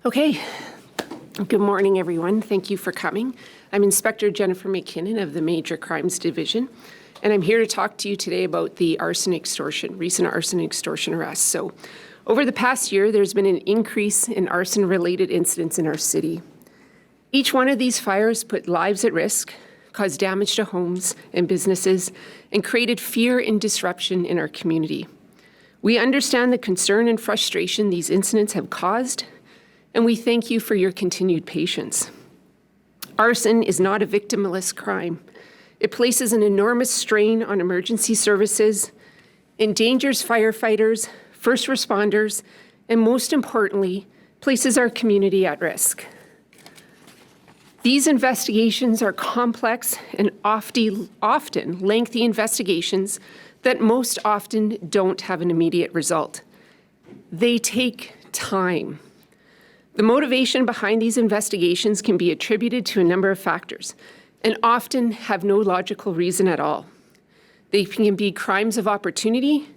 Okay. Good morning, everyone. Thank you for coming. I'm Inspector Jennifer McKinnon of the Major Crimes Division, and I'm here to talk to you today about the recent arson extortion arrests. So, over the past year, there's been an increase in arson-related incidents in our city. Each one of these fires put lives at risk, caused damage to homes and businesses, and created fear and disruption in our community. We understand the concern and frustration these incidents have caused, and we thank you for your continued patience. Arson is not a victimless crime. It places an enormous strain on emergency services, endangers firefighters, first responders, and most importantly, places our community at risk. These investigations are complex and often lengthy investigations that most often don't have an immediate result. They take time. The motivation behind these investigations can be attributed to a number of factors and often have no logical reason at all. They can be crimes of opportunity,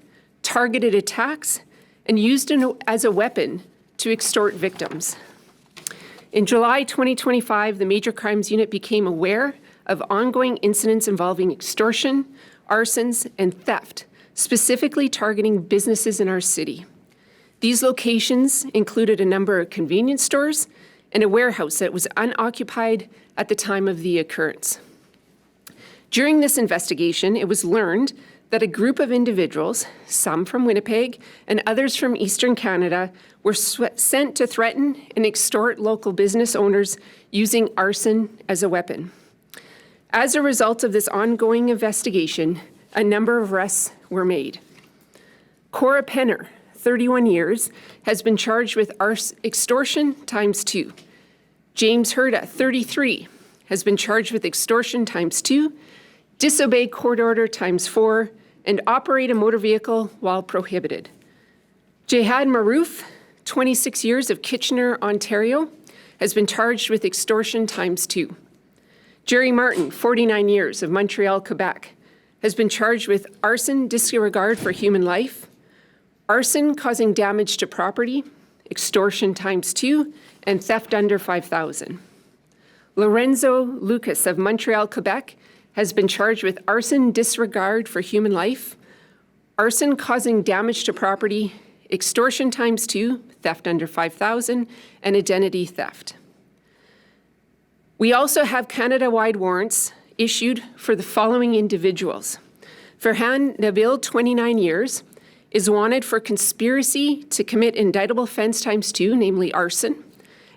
targeted attacks, and used as a weapon to extort victims. In July 2025, the Major Crimes Unit became aware of ongoing incidents involving extortion, arsons, and theft, specifically targeting businesses in our city. These locations included a number of convenience stores and a warehouse that was unoccupied at the time of the occurrence. During this investigation, it was learned that a group of individuals, some from Winnipeg and others from Eastern Canada, were sent to threaten and extort local business owners using arson as a weapon. As a result of this ongoing investigation, a number of arrests were made. Cora Penner, 31 years, has been charged with extortion ×2. James Herda, 33, has been charged with extortion ×2, disobey court order ×4, and operate a motor vehicle while prohibited. Jihad Marouf, 26 years of Kitchener, Ontario, has been charged with extortion ×2. Jerry Martin, 49 years of Montreal, Quebec, has been charged with arson, disregard for human life, arson causing damage to property, extortion ×2, and theft under $5,000. Lorenzo Lucas of Montreal, Quebec, has been charged with arson, disregard for human life, arson causing damage to property, extortion ×2, theft under $5,000, and identity theft. We also have Canada-wide warrants issued for the following individuals. Farhan Nabil, 29 years, is wanted for conspiracy to commit indictable offense ×2, namely arson,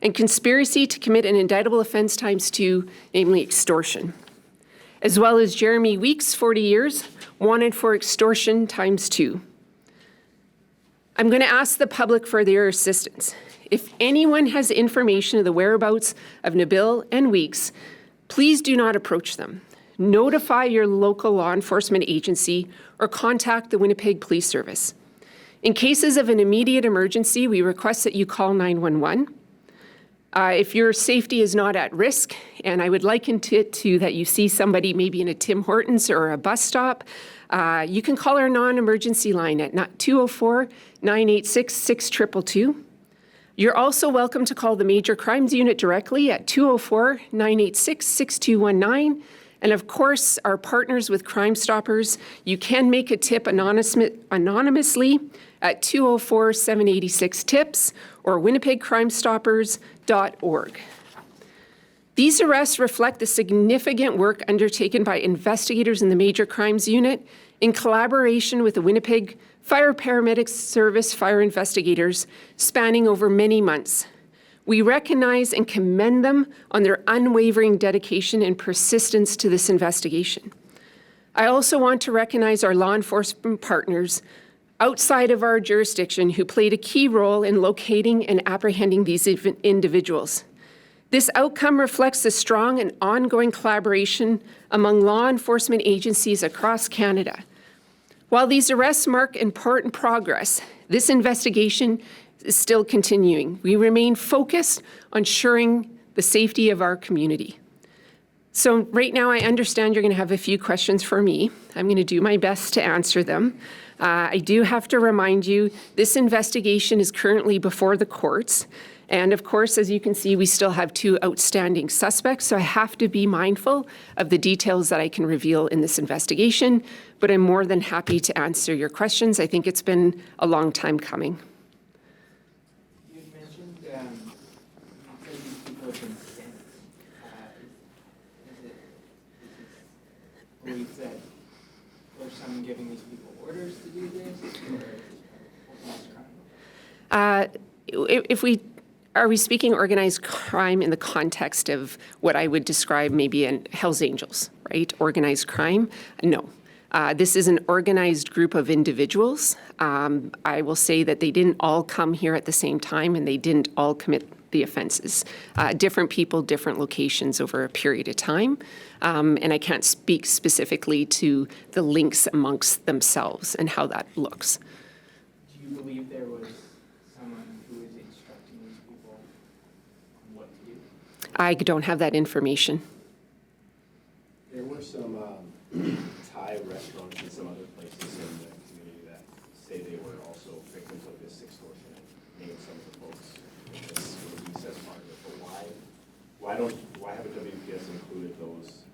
and conspiracy to commit an indictable offense ×2, namely extortion. As well as Jeremy Weeks, 40 years, wanted for extortion ×2. I'm going to ask the public for their assistance. If anyone has information of the whereabouts of Nabil and Weeks, please do not approach them. Notify your local law enforcement agency or contact the Winnipeg Police Service. In cases of an immediate emergency, we request that you call 911. If your safety is not at risk, and I would liken it to that you see somebody maybe in a Tim Hortons or a bus stop, you can call our non-emergency line at 204-986-6222. You're also welcome to call the Major Crimes Unit directly at 204-986-6219. And of course, our partners with Crime Stoppers, you can make a tip anonymously at 204-786-TIPS or winnipegcrimestoppers.org. These arrests reflect the significant work undertaken by investigators in the Major Crimes Unit in collaboration with the Winnipeg Fire Paramedics Service fire investigators spanning over many months. We recognize and commend them on their unwavering dedication and persistence to this investigation. I also want to recognize our law enforcement partners outside of our jurisdiction who played a key role in locating and apprehending these individuals. This outcome reflects the strong and ongoing collaboration among law enforcement agencies across Canada. While these arrests mark important progress, this investigation is still continuing. We remain focused on ensuring the safety of our community. So right now, I understand you're going to have a few questions for me. I'm going to do my best to answer them. I do have to remind you, this investigation is currently before the courts, And of course, as you can see, we still have 2 outstanding suspects, so I have to be mindful of the details that I can reveal in this investigation, but I'm more than happy to answer your questions. I think it's been a long time coming. You mentioned you said these people have been sent. Is it believed that there's someone giving these people orders to do this, or is this organized crime? Are we speaking organized crime in the context of what I would describe maybe in Hell's Angels, right? Organized crime? No. This is an organized group of individuals. I will say that they didn't all come here at the same time and they didn't all commit the offenses. Different people, different locations over a period of time. And I can't speak specifically to the links amongst themselves and how that looks. Do you believe there was someone who was instructing these people on what to do? I don't have that information. There were some Thai restaurants and some other places in the community that say they were also victims of this extortion and named some of the folks in this release as part of it. But why haven't WPS included those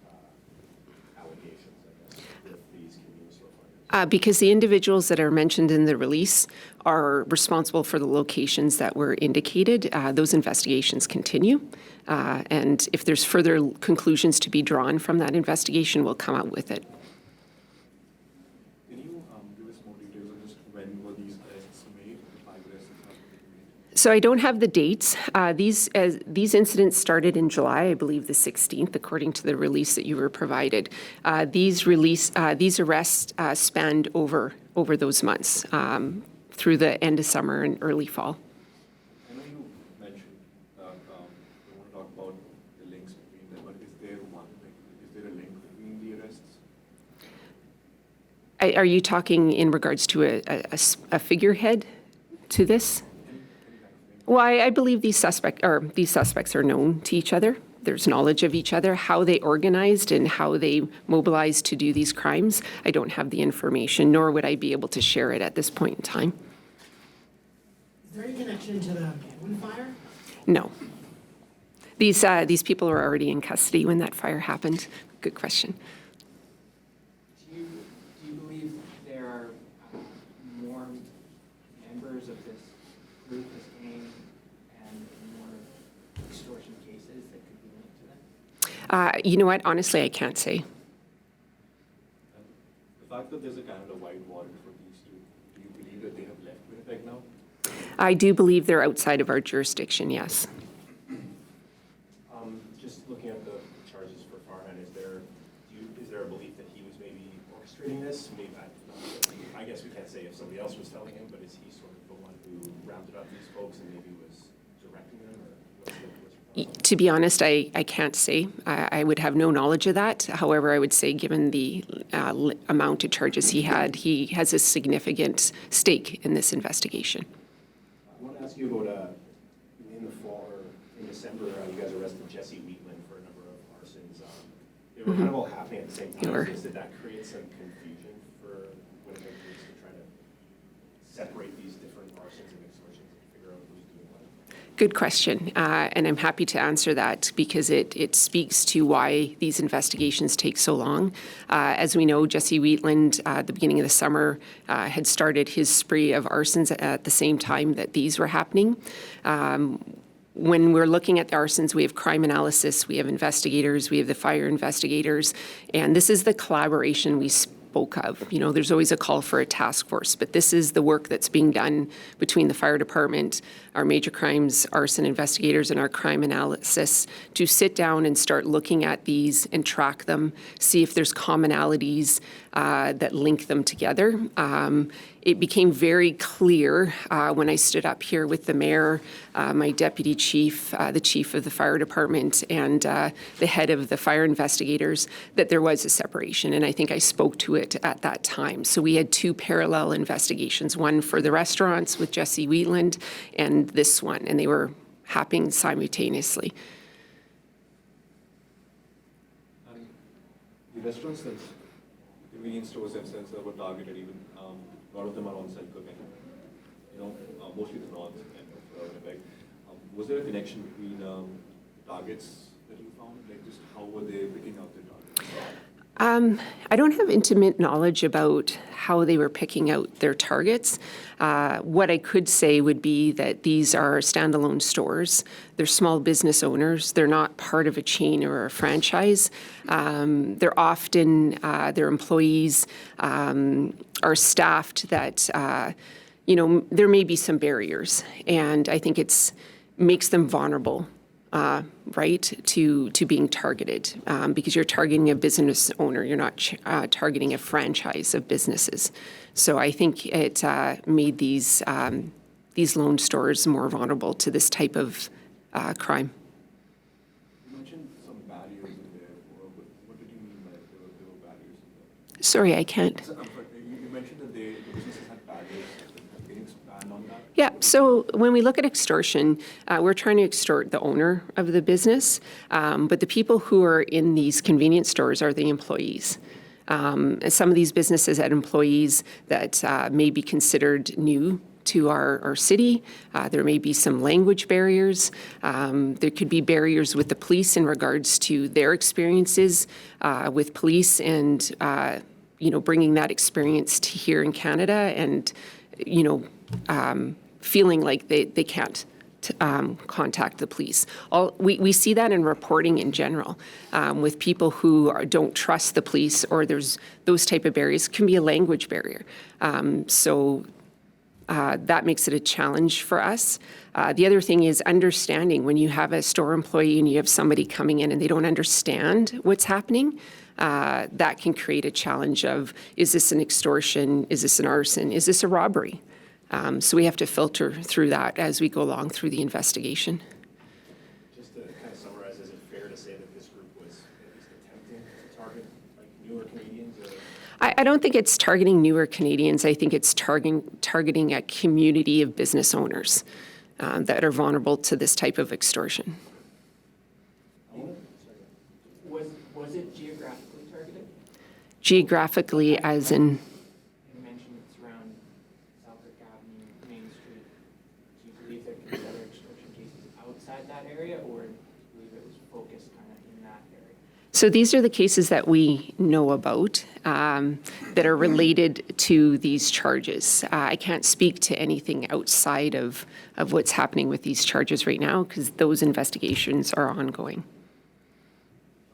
allegations, I guess, with these convenience store finders? Because the individuals that are mentioned in the release are responsible for the locations that were indicated. Those investigations continue. And if there's further conclusions to be drawn from that investigation, we'll come out with it. Can you give us more details on just when were these arrests made, the 5 arrests that have been made? So I don't have the dates. These incidents started in July, I believe the 16th, according to the release that you were provided. These arrests spanned over those months through the end of summer and early fall. I know you mentioned that you want to talk about the links between them, but is there a link between the arrests? Are you talking in regards to a figurehead to this? Well, I believe these suspects are known to each other. There's knowledge of each other. How they organized and how they mobilized to do these crimes, I don't have the information, nor would I be able to share it at this point in time. Is there any connection to the McKinnon fire? No. These people were already in custody when that fire happened. Good question. Do you believe there are more members of this group, this gang, and more extortion cases that could be linked to them? You know what? Honestly, I can't say. And the fact that there's a Canada-wide warrant for these two, do you believe that they have left Winnipeg now? I do believe they're outside of our jurisdiction, yes. Just looking at the charges for Farhan, is there a belief that he was maybe orchestrating this? Maybe, I guess we can't say if somebody else was telling him, but is he sort of the one who rounded up these folks and maybe was directing them? Or what's your thought? To be honest, I can't say. I would have no knowledge of that. However, I would say given the amount of charges he has a significant stake in this investigation. I want to ask you about in the fall or in December, you guys arrested Jesse Wheatland for a number of arsons. They were kind of all happening at the same time. Sure. Did that create some confusion for Winnipeg Police to try to separate these different arsons and extortions and figure out who's doing what? Good question, and I'm happy to answer that because it speaks to why these investigations take so long. As we know, Jesse Wheatland, at the beginning of the summer, had started his spree of arsons at the same time that these were happening. When we're looking at the arsons, we have crime analysis, we have investigators, we have the fire investigators, and this is the collaboration we spoke of. You know, there's always a call for a task force, but this is the work that's being done between the fire department, our major crimes arson investigators, and our crime analysis to sit down and start looking at these and track them, see if there's commonalities that link them together. It became very clear when I stood up here with the mayor, my deputy chief, the chief of the fire department, and the head of the fire investigators, that there was a separation. And I think I spoke to it at that time. So we had 2 parallel investigations, one for the restaurants with Jesse Wheatland and this one, and they were happening simultaneously. And the restaurants, the convenience stores themselves that were targeted, even a lot of them are on-site cooking. You know, mostly the north end of Winnipeg. was there a connection between targets that you found? Like just how were they picking out their targets? I don't have intimate knowledge about how they were picking out their targets. What I could say would be that these are standalone stores. They're small business owners. They're not part of a chain or a franchise. They're often, their employees are staffed that, there may be some barriers. And I think makes them vulnerable. Right, to being targeted because you're targeting a business owner. You're not targeting a franchise of businesses. So I think it made these loan stores more vulnerable to this type of crime. You mentioned some barriers in there. What did you mean by there were barriers in there? Sorry, I can't. You mentioned that the businesses had barriers. Can you expand on that? Yeah, so when we look at extortion, we're trying to extort the owner of the business, but the people who are in these convenience stores are the employees. Some of these businesses had employees that may be considered new to our city. There may be some language barriers. There could be barriers with the police in regards to their experiences with police and, bringing that experience to here in Canada and, feeling like they can't contact the police. We see that in reporting in general with people who don't trust the police, or there's those type of barriers. It can be a language barrier. So that makes it a challenge for us. The other thing is understanding when you have a store employee and you have somebody coming in and they don't understand what's happening. That can create a challenge of, is this an extortion? Is this an arson? Is this a robbery? So we have to filter through that as we go along through the investigation. Just to kind of summarize, is it fair to say that this group was at least attempting to target newer Canadians? I don't think it's targeting newer Canadians. I think it's targeting a community of business owners that are vulnerable to this type of extortion. Was it geographically targeted? Geographically, as in? You mentioned it's around Southwark Avenue, Main Street. Do you believe there could be other extortion cases outside that area, or do you believe it was focused kind of in that area? So these are the cases that we know about that are related to these charges. I can't speak to anything outside of what's happening with these charges right now because those investigations are ongoing.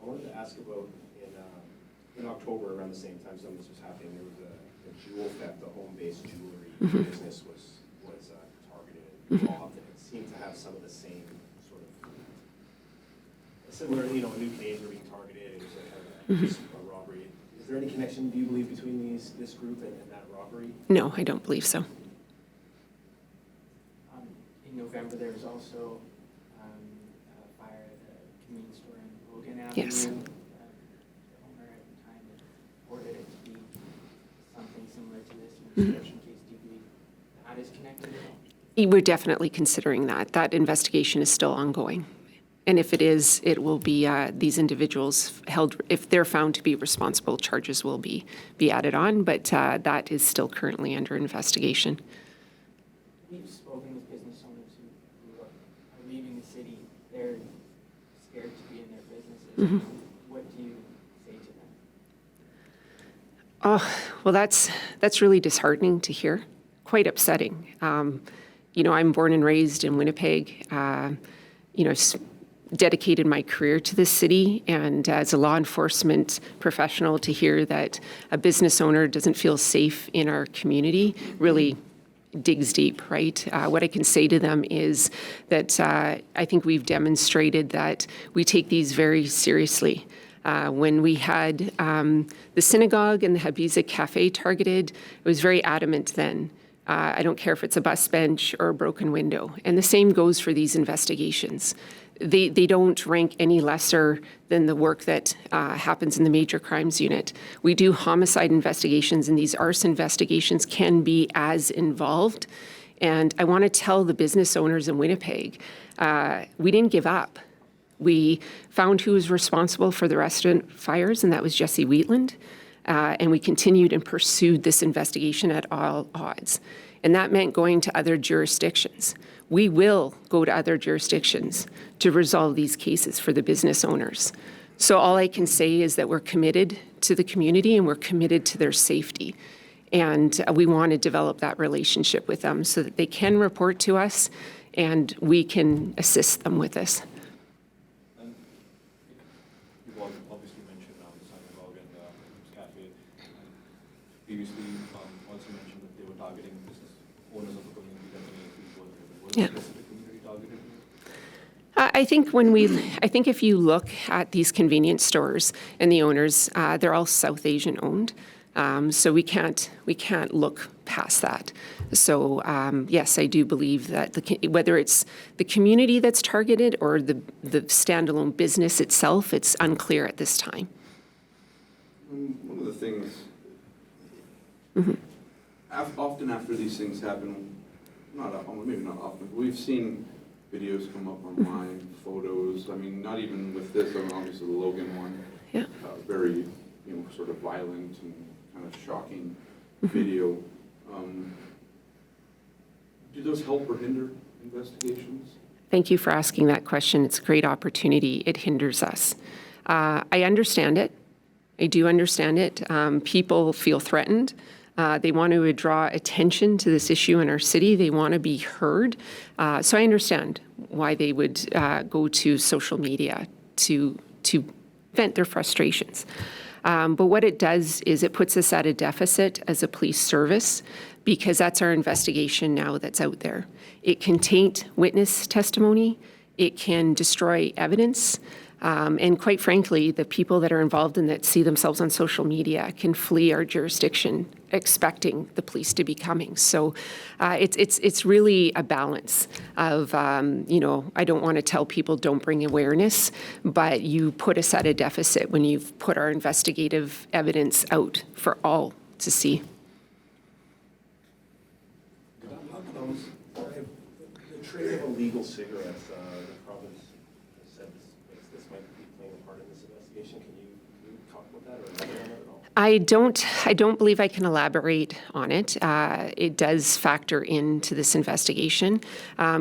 I wanted to ask about in October, around the same time some of this was happening, there was a jewel theft, a home-based jewelry business was targeted and robbed, and it seemed to have some of the same sort of similar, new Canadians were being targeted. It was a robbery. Is there any connection, do you believe, between this group and that robbery? No, I don't believe so. In November, there was also a fire at a convenience store in Logan Avenue. Yes. The owner at the time reported it to be something similar to this extortion case. Do you believe that is connected at all? We're definitely considering that. That investigation is still ongoing. And if it is, it will be these individuals held, if they're found to be responsible, charges will be added on, but that is still currently under investigation. We've spoken with business owners who are leaving the city. They're scared to be in their businesses. What do you say to them? Oh, well, that's really disheartening to hear. Quite upsetting. I'm born and raised in Winnipeg. Dedicated my career to this city, and as a law enforcement professional, to hear that a business owner doesn't feel safe in our community really digs deep, right? What I can say to them is that I think we've demonstrated that we take these very seriously. When we had the synagogue and the Habiza Cafe targeted, it was very adamant then. I don't care if it's a bus bench or a broken window. And the same goes for these investigations. They don't rank any lesser than the work that happens in the Major Crimes Unit. We do homicide investigations, and these arson investigations can be as involved. And I want to tell the business owners in Winnipeg, we didn't give up. We found who was responsible for the restaurant fires, and that was Jesse Wheatland. And we continued and pursued this investigation at all odds. And that meant going to other jurisdictions. We will go to other jurisdictions to resolve these cases for the business owners. So all I can say is that we're committed to the community and we're committed to their safety. And we want to develop that relationship with them so that they can report to us and we can assist them with this. And you've obviously mentioned the synagogue and the cafe. And previously, also mentioned that they were targeting business owners of the community that many people were there. Was Yeah. a specific community targeted here? I think if you look at these convenience stores and the owners, they're all South Asian owned. So we can't look past that. So yes, I do believe that whether it's the community that's targeted or the standalone business itself, it's unclear at this time. One of the things, often after these things happen, maybe not often, but we've seen videos come up online, photos. I mean, not even with this, obviously the Logan one, Yeah. very, sort of violent and kind of shocking video. Do those help or hinder investigations? Thank you for asking that question. It's a great opportunity. It hinders us. I understand it. I do understand it. People feel threatened. They want to draw attention to this issue in our city. They want to be heard. So I understand why they would go to social media to vent their frustrations. But what it does is it puts us at a deficit as a police service because that's our investigation now that's out there. It can taint witness testimony. It can destroy evidence. And quite frankly, the people that are involved in that see themselves on social media can flee our jurisdiction expecting the police to be coming. So it's really a balance of, I don't want to tell people don't bring awareness, but you put us at a deficit when you've put our investigative evidence out for all to see. The trade of illegal cigarettes, the province has said this might be playing a part in this investigation. Can you talk about that or elaborate on it at all? I don't believe I can elaborate on it. It does factor into this investigation.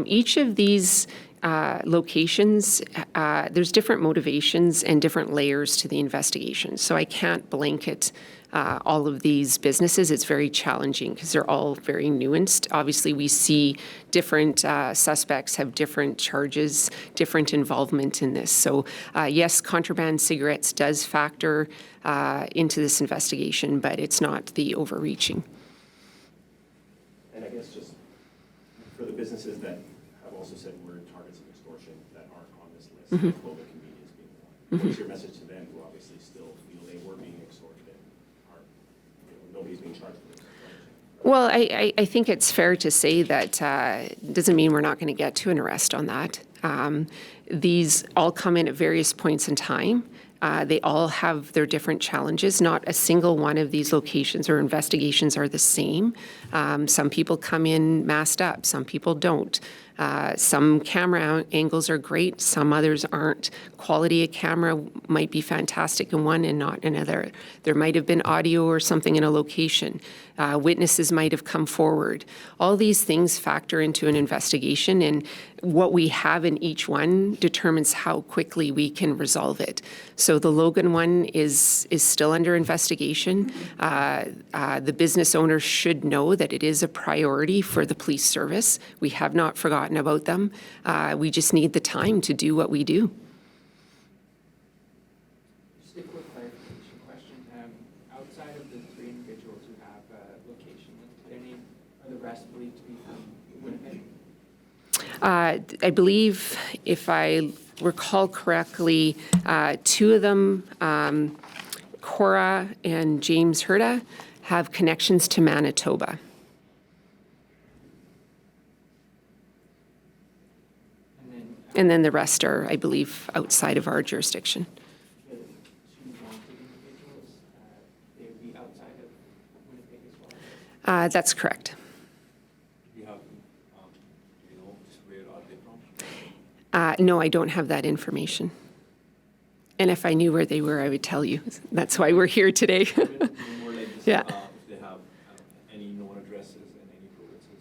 Each of these locations, there's different motivations and different layers to the investigation. So I can't blanket all of these businesses. It's very challenging because they're all very nuanced. Obviously, we see different suspects have different charges, different involvement in this. So yes, contraband cigarettes does factor into this investigation, but it's not the overreaching. And I guess just for the businesses that have also said we're targets of extortion that aren't on this list, Global Convenience being one, what's your message to them who obviously still feel they were being extorted and aren't, nobody's being charged for this? Well, I think it's fair to say that doesn't mean we're not going to get to an arrest on that. These all come in at various points in time. They all have their different challenges. Not a single one of these locations or investigations are the same. Some people come in masked up, some people don't. Some camera angles are great, some others aren't. Quality of camera might be fantastic in one and not another. There might have been audio or something in a location. Witnesses might have come forward. All these things factor into an investigation, and what we have in each one determines how quickly we can resolve it. So the Logan one is still under investigation. The business owners should know that it is a priority for the police service. We have not forgotten about them. We just need the time to do what we do. Just a quick clarification question. Outside of the 3 individuals who have location linked, are the rest believed to be from Winnipeg? I believe, if I recall correctly, 2 of them, Cora and James Herda, have connections to Manitoba. And then the rest are, I believe, outside of our jurisdiction. The 2 wanted individuals, they would be outside of Winnipeg as well? That's correct. Do you have, do you know just where are they from? No, I don't have that information. And if I knew where they were, I would tell you. That's why we're here today. More like this, Yeah. If they have any known addresses in any provinces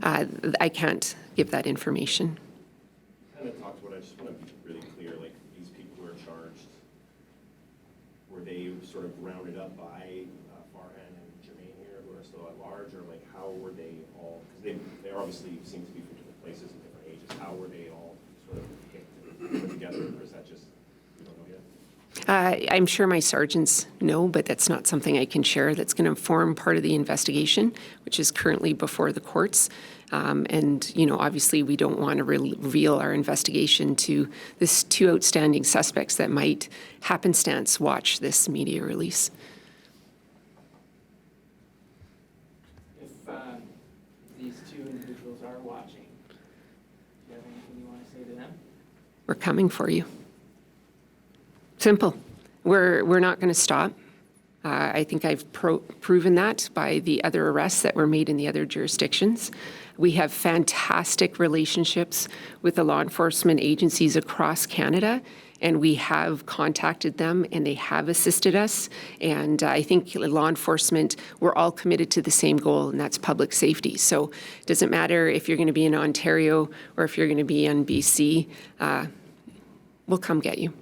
I can't give that information. Kind of talked about, I just want to be really clear, like, these people who are charged, were they sort of rounded up by Farhan and Jermaine here, who are still at large, or like, how were they all, because they obviously seem to be from different places and different ages, how were they all sort of picked and put together, or is that just, you don't know yet? I'm sure my sergeants know, but that's not something I can share. That's going to form part of the investigation, which is currently before the courts. And, you know, obviously we don't want to reveal our investigation to this two outstanding suspects that might happenstance watch this media release. If these two individuals are watching, do you have anything you want to say to them? We're coming for you. Simple. We're not going to stop. I think I've proven that by the other arrests that were made in the other jurisdictions. We have fantastic relationships with the law enforcement agencies across Canada, and we have contacted them and they have assisted us. And I think law enforcement, we're all committed to the same goal, and that's public safety. So it doesn't matter if you're going to be in Ontario or if you're going to be in BC, we'll come get you.